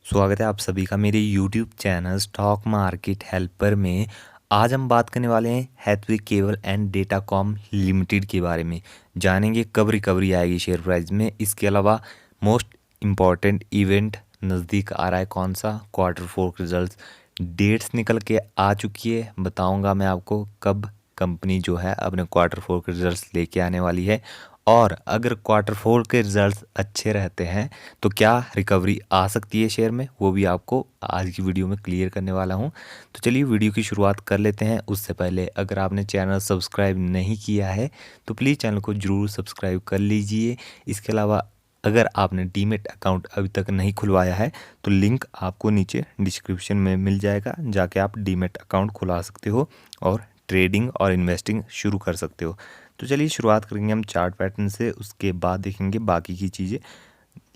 स्वागत है आप सभी का मेरे YouTube channel stock market helper में। आज हम बात करने वाले हैं Hathway cable and Datacom limited के बारे में। जानेंगे कब रिकवरी आएगी शेयर प्राइस में। इसके अलावा मोस्ट इम्पॉर्टेंट इवेंट नज़दीक आ रहा है, कौन सा, क्वार्टर 4 रिजल्ट्स डेट्स निकल के आ चुकी है। बताऊंगा मैं आपको कब कंपनी जो है अपने क्वार्टर 4 के रिजल्ट्स लेके आने वाली है, और अगर क्वार्टर 4 के रिजल्ट्स अच्छे रहते हैं तो क्या रिकवरी आ सकती है शेयर में, वो भी आपको आज की वीडियो में क्लियर करने वाला हूं। तो चलिए वीडियो की शुरुआत कर लेते हैं। उससे पहले अगर आपने चैनल सब्सक्राइब नहीं किया है तो प्लीज़ चैनल को ज़रूर सब्सक्राइब कर लीजिए। इसके अलावा अगर आपने डीमेट अकाउंट अभी तक नहीं खुलवाया है तो लिंक आपको नीचे डिस्क्रिप्शन में मिल जाएगा, जाके आप डीमेट अकाउंट खुला सकते हो और ट्रेडिंग और इन्वेस्टिंग शुरू कर सकते हो। तो चलिए शुरुआत करेंगे हम चार्ट पैटर्न से, उसके बाद देखेंगे बाकी की चीज़ें।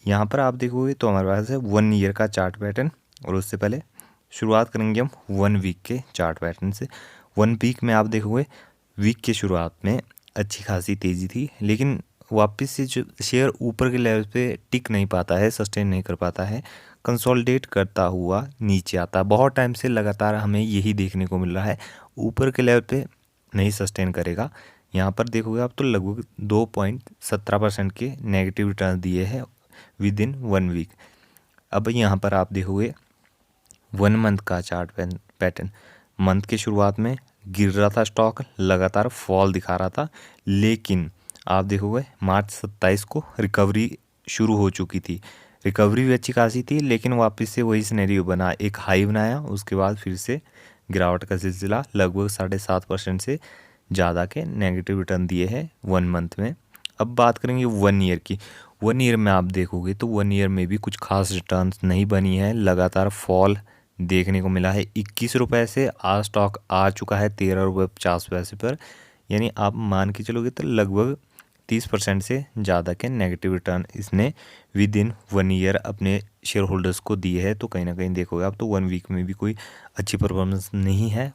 यहाँ पर आप देखोगे तो हमारे पास है 1 ईयर का चार्ट पैटर्न, और उससे पहले शुरुआत करेंगे हम 1 वीक के चार्ट पैटर्न से। 1 वीक में आप देखोगे वीक के शुरुआत में अच्छी खासी तेज़ी थी, लेकिन वापस से जो शेयर ऊपर के लेवल पे टिक नहीं पाता है, सस्टेन नहीं कर पाता है, कंसोलिडेट करता हुआ नीचे आता है। बहुत टाइम से लगातार हमें यही देखने को मिल रहा है, ऊपर के लेवल पे नहीं सस्टेन करेगा। यहाँ पर देखोगे आप तो लगभग 2.17% के नेगेटिव रिटर्न दिए हैं विद इन 1 वीक। अब यहाँ पर आप देखोगे 1 मंथ का चार्ट पैटर्न। मंथ के शुरुआत में गिर रहा था स्टॉक, लगातार फॉल दिखा रहा था, लेकिन आप देखोगे मार्च 27 को रिकवरी शुरू हो चुकी थी। रिकवरी भी अच्छी खासी थी, लेकिन वापस से वही सिनेरियो बना, एक हाई बनाया, उसके बाद फिर से गिरावट का सिलसिला, लगभग 7.5% से ज़्यादा के नेगेटिव रिटर्न दिए हैं 1 मंथ में। अब बात करेंगे 1 ईयर की। 1 ईयर में आप देखोगे तो 1 ईयर में भी कुछ खास रिटर्न्स नहीं बनी है, लगातार फॉल देखने को मिला है। 21 रुपये से आज स्टॉक आ चुका है 13 रुपये 50 पैसे पर, यानी आप मान के चलोगे तो लगभग 30% से ज़्यादा के नेगेटिव रिटर्न इसने विद इन 1 ईयर अपने शेयर होल्डर्स को दिए है। तो कहीं ना कहीं देखोगे आप तो 1 वीक में भी कोई अच्छी परफॉर्मेंस नहीं है,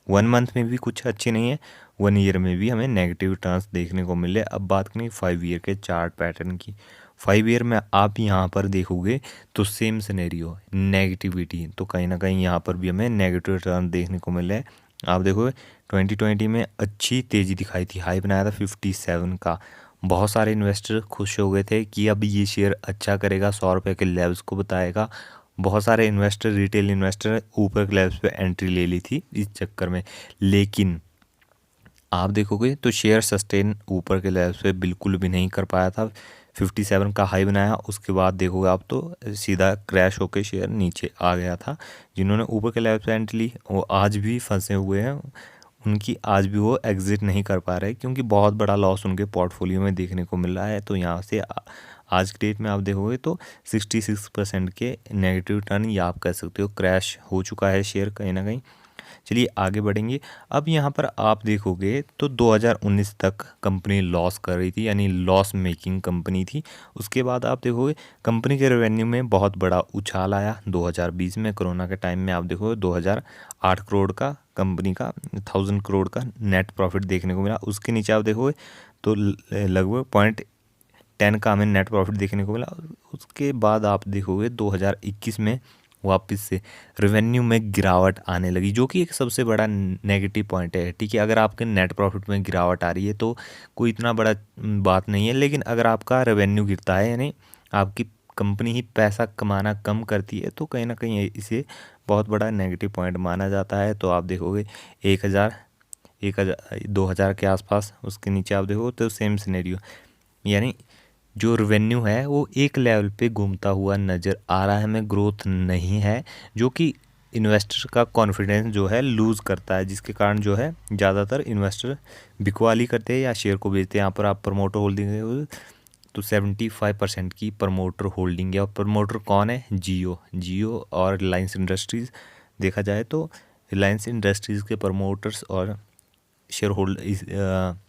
1 मंथ में भी कुछ अच्छी नहीं है, 1 ईयर में भी हमें नेगेटिव रिटर्न्स देखने को मिले। अब बात करें 5 ईयर के चार्ट पैटर्न की। 5 ईयर में आप यहाँ पर देखोगे तो सेम सिनेरियो, नेगेटिविटी, तो कहीं ना कहीं यहाँ पर भी हमें नेगेटिव रिटर्न देखने को मिले। आप देखोगे 2020 में अच्छी तेज़ी दिखाई थी, हाई बनाया था 57 का। बहुत सारे इन्वेस्टर खुश हो गए थे कि अब ये शेयर अच्छा करेगा, 100 रुपये के लेवल्स को बताएगा। बहुत सारे इन्वेस्टर, रिटेल इन्वेस्टर ऊपर के लेवल्स पे एंट्री ले ली थी इस चक्कर में, लेकिन आप देखोगे तो शेयर सस्टेन ऊपर के लेवल्स पे बिल्कुल भी नहीं कर पाया था। 57 का हाई बनाया, उसके बाद देखोगे आप तो सीधा क्रैश होकर शेयर नीचे आ गया था। जिन्होंने ऊपर के लेवल पे एंट्री ली वो आज भी फंसे हुए हैं, उनकी आज भी वो एग्जिट नहीं कर पा रहे, क्योंकि बहुत बड़ा लॉस उनके पोर्टफोलियो में देखने को मिल रहा है। तो यहाँ से आज के डेट में आप देखोगे तो 66% के नेगेटिव रिटर्न, या आप कह सकते हो क्रैश हो चुका है शेयर कहीं ना कहीं। चलिए आगे बढ़ेंगे। अब यहाँ पर आप देखोगे तो 2019 तक कंपनी लॉस कर रही थी, यानी लॉस मेकिंग कंपनी थी। उसके बाद आप देखोगे कंपनी के रेवेन्यू में बहुत बड़ा उछाल आया 2020 में, कोरोना के टाइम में। आप देखोगे 2008 करोड़ का कंपनी का 1000 करोड़ का नेट प्रॉफिट देखने को मिला। उसके नीचे आप देखोगे तो लगभग 0.10 का हमें नेट प्रॉफिट देखने को मिला। उसके बाद आप देखोगे 2021 में वापस से रेवेन्यू में गिरावट आने लगी, जो कि एक सबसे बड़ा नेगेटिव पॉइंट है। ठीक है, अगर आपके नेट प्रॉफिट में गिरावट आ रही है तो कोई इतना बड़ा बात नहीं है, लेकिन अगर आपका रेवेन्यू गिरता है, यानी आपकी कंपनी ही पैसा कमाना कम करती है, तो कहीं ना कहीं इसे बहुत बड़ा नेगेटिव पॉइंट माना जाता है। तो आप देखोगे 2000 के आसपास, उसके नीचे आप देखोगे तो सेम सिनेरियो, यानी जो रेवेन्यू है वो एक लेवल पे घूमता हुआ नज़र आ रहा है, हमें ग्रोथ नहीं है, जो कि इन्वेस्टर का कॉन्फिडेंस जो है लूज़ करता है, जिसके कारण जो है ज़्यादातर इन्वेस्टर बिकवाली करते हैं या शेयर को बेचते हैं। यहाँ पर आप प्रमोटर होल्डिंग तो 75% की प्रमोटर होल्डिंग है, और प्रमोटर कौन है? जियो और रिलायंस इंडस्ट्रीज़। देखा जाए तो रिलायंस इंडस्ट्रीज़ के प्रमोटर्स और शेयर होल्डर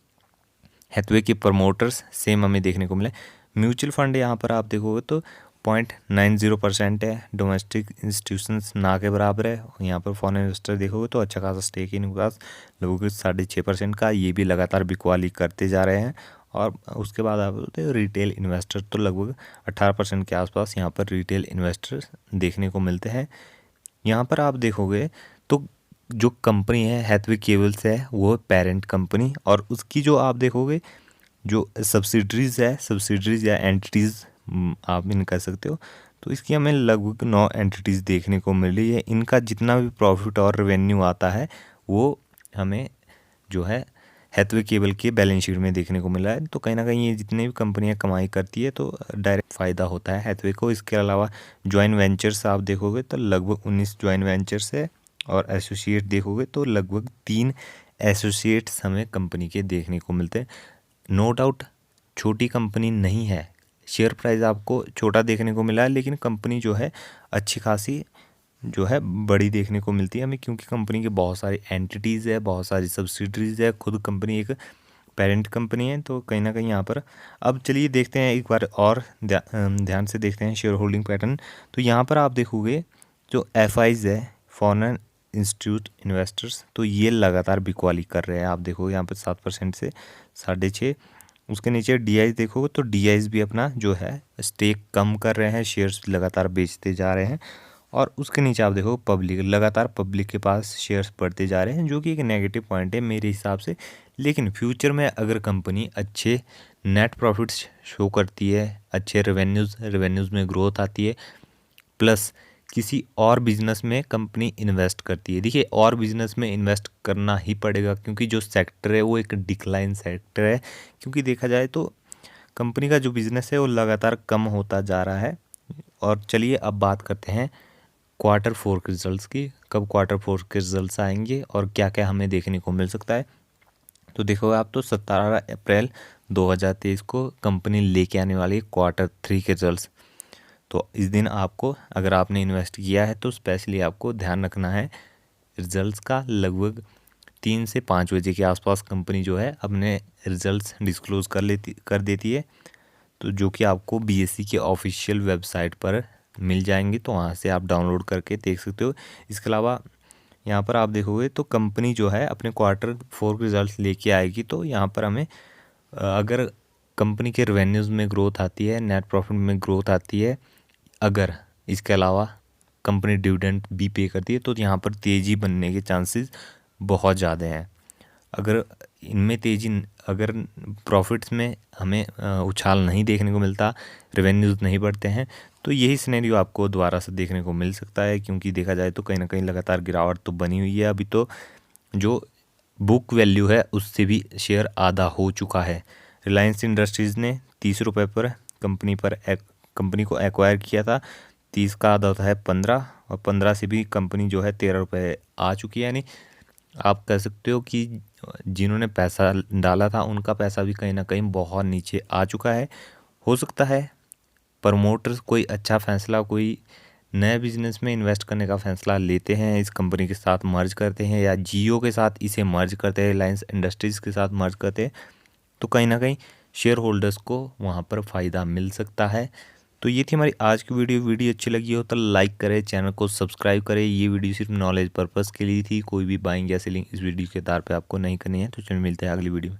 हैथवे के प्रमोटर्स सेम हमें देखने को मिले। म्यूचुअल फंड यहाँ पर आप देखोगे तो 0.90% है, डोमेस्टिक इंस्टीट्यूशंस ना के बराबर है। यहाँ पर फॉरेन इन्वेस्टर देखोगे तो अच्छा खासा स्टेक है इनके पास, लगभग 6.5% का। ये भी लगातार बिकवाली करते जा रहे हैं, और उसके बाद आप बोलते हो रिटेल इन्वेस्टर, तो लगभग 18% के आसपास यहाँ पर रिटेल इन्वेस्टर्स देखने को मिलते हैं। यहाँ पर आप देखोगे तो जो कंपनी है हैथवे केबल्स है वो पेरेंट कंपनी, और उसकी जो आप देखोगे जो सब्सिडरीज या एंटिटीज़ आप इन कह सकते हो, तो इसकी हमें लगभग 9 एंटिटीज़ देखने को मिल रही है। इनका जितना भी प्रॉफिट और रेवेन्यू आता है वो हमें जो है हैथवे केबल के बैलेंस शीट में देखने को मिला है। तो कहीं ना कहीं ये जितनी भी कंपनियां कमाई करती है तो डायरेक्ट फ़ायदा होता है हैथवे को। इसके अलावा जॉइंट वेंचर्स आप देखोगे तो लगभग 19 जॉइंट वेंचर्स है, और एसोसिएट देखोगे तो लगभग 3 एसोसिएट्स हमें कंपनी के देखने को मिलते हैं। नो डाउट छोटी कंपनी नहीं है, शेयर प्राइस आपको छोटा देखने को मिला है, लेकिन कंपनी जो है अच्छी खासी जो है बड़ी देखने को मिलती है हमें, क्योंकि कंपनी के बहुत सारी एंटिटीज़ है, बहुत सारी सब्सिडरीज़ है, खुद कंपनी एक पेरेंट कंपनी है। तो कहीं ना कहीं यहाँ पर अब चलिए देखते हैं एक बार और ध्यान से देखते हैं शेयर होल्डिंग पैटर्न। तो यहाँ पर आप देखोगे जो FIs है, फॉरेन इंस्टीट्यूट इन्वेस्टर्स, तो ये लगातार बिकवाली कर रहे हैं। आप देखोगे यहाँ पर 7% से 6.5%। उसके नीचे DIs देखोगे तो DIs भी अपना जो है स्टेक कम कर रहे हैं, शेयर्स लगातार बेचते जा रहे हैं। और उसके नीचे आप देखो लगातार पब्लिक के पास शेयर्स बढ़ते जा रहे हैं, जो कि एक नेगेटिव पॉइंट है मेरे हिसाब से। लेकिन फ्यूचर में अगर कंपनी अच्छे नेट प्रॉफिट्स शो करती है, अच्छे रेवेन्यूज़ में ग्रोथ आती है, प्लस किसी और बिजनेस में कंपनी इन्वेस्ट करती है, देखिए और बिजनेस में इन्वेस्ट करना ही पड़ेगा, क्योंकि जो सेक्टर है वो एक डिक्लाइन सेक्टर है। क्योंकि देखा जाए तो कंपनी का जो बिज़नेस है वो लगातार कम होता जा रहा है। और चलिए अब बात करते हैं Q4 के रिजल्ट्स की, कब Q4 के रिजल्ट्स आएंगे और क्या क्या हमें देखने को मिल सकता है। तो देखो आप तो 17 अप्रैल 2023 को कंपनी लेके आने वाली है Q3 के रिजल्ट्स। तो इस दिन आपको अगर आपने इन्वेस्ट किया है तो स्पेशली आपको ध्यान रखना है रिजल्ट्स का। लगभग 3 से 5 बजे के आसपास कंपनी जो है अपने रिजल्ट्स डिस्क्लोज़ कर देती है, तो जो कि आपको BSE के ऑफिशियल वेबसाइट पर मिल जाएंगे, तो वहाँ से आप डाउनलोड करके देख सकते हो। इसके अलावा यहाँ पर आप देखोगे तो कंपनी जो है अपने Q4 के रिजल्ट्स लेके आएगी, तो यहाँ पर हमें अगर कंपनी के रेवेन्यूज़ में ग्रोथ आती है, नेट प्रॉफिट में ग्रोथ आती है, अगर इसके अलावा कंपनी डिविडेंड भी पे करती है, तो यहाँ पर तेज़ी बनने के चांसेस बहुत ज़्यादा हैं। अगर इनमें तेज़ी, अगर प्रॉफिट्स में हमें उछाल नहीं देखने को मिलता, रेवेन्यूज़ नहीं बढ़ते हैं, तो यही सिनेरियो आपको दोबारा से देखने को मिल सकता है। क्योंकि देखा जाए तो कहीं ना कहीं लगातार गिरावट तो बनी हुई है। अभी तो जो बुक वैल्यू है उससे भी शेयर आधा हो चुका है। रिलायंस इंडस्ट्रीज़ ने 30 रुपये पर कंपनी को एक्वायर किया था, 30 का आधा होता है 15, और 15 से भी कंपनी जो है 13 रुपये आ चुकी है। यानी आप कह सकते हो कि जिन्होंने पैसा डाला था उनका पैसा भी कहीं ना कहीं बहुत नीचे आ चुका है। हो सकता है प्रमोटर्स कोई अच्छा फैसला, कोई नए बिजनेस में इन्वेस्ट करने का फैसला लेते हैं, इस कंपनी के साथ मर्ज करते हैं या जियो के साथ इसे मर्ज करते हैं, रिलायंस इंडस्ट्रीज़ के साथ मर्ज करते हैं, तो कहीं ना कहीं शेयर होल्डर्स को वहाँ पर फ़ायदा मिल सकता है। तो ये थी हमारी आज की वीडियो अच्छी लगी हो तो लाइक करें, चैनल को सब्सक्राइब करें। ये वीडियो सिर्फ नॉलेज पर्पज़ के लिए थी, कोई भी बाइंग या सेलिंग इस वीडियो के आधार पे आपको नहीं करनी है। तो चलिए मिलते हैं अगली वीडियो में।